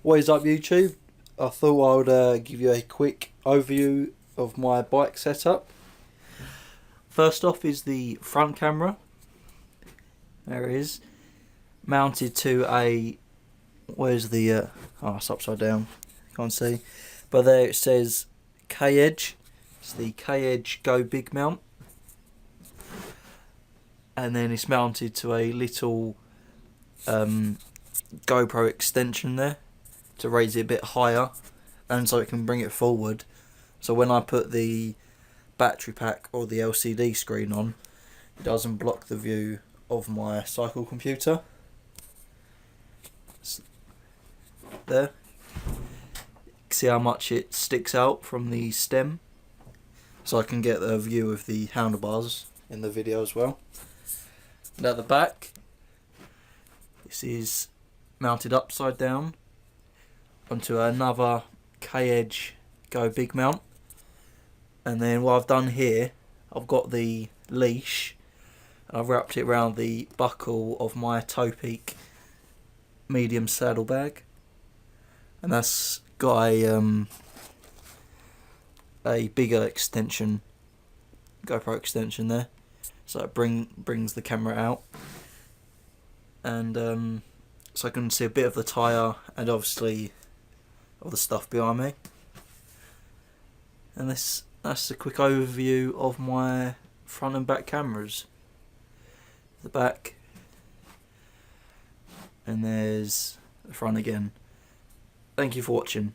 What is up, YouTube? I thought I would give you a quick overview of my bike setup. First off is the front camera. There it is. Mounted to a... Where's the... oh, it's upside down. Can't see. But there it says K-Edge. It's the K-Edge Go Big mount. And then it's mounted to a little GoPro extension there to raise it a bit higher, and so it can bring it forward. So when I put the battery pack or the LCD screen on, it doesn't block the view of my cycle computer. There. See how much it sticks out from the stem, so I can get a view of the handlebars in the video as well. And at the back, this is mounted upside down onto another K-Edge Go Big mount. And then what I've done here, I've got the leash and I've wrapped it around the buckle of my Toe Peak medium saddlebag, and that's got a bigger extension, GoPro extension there, so it brings the camera out, and so I can see a bit of the tyre and obviously all the stuff behind me. And that's a quick overview of my front and back cameras. The back, and there's the front again. Thank you for watching.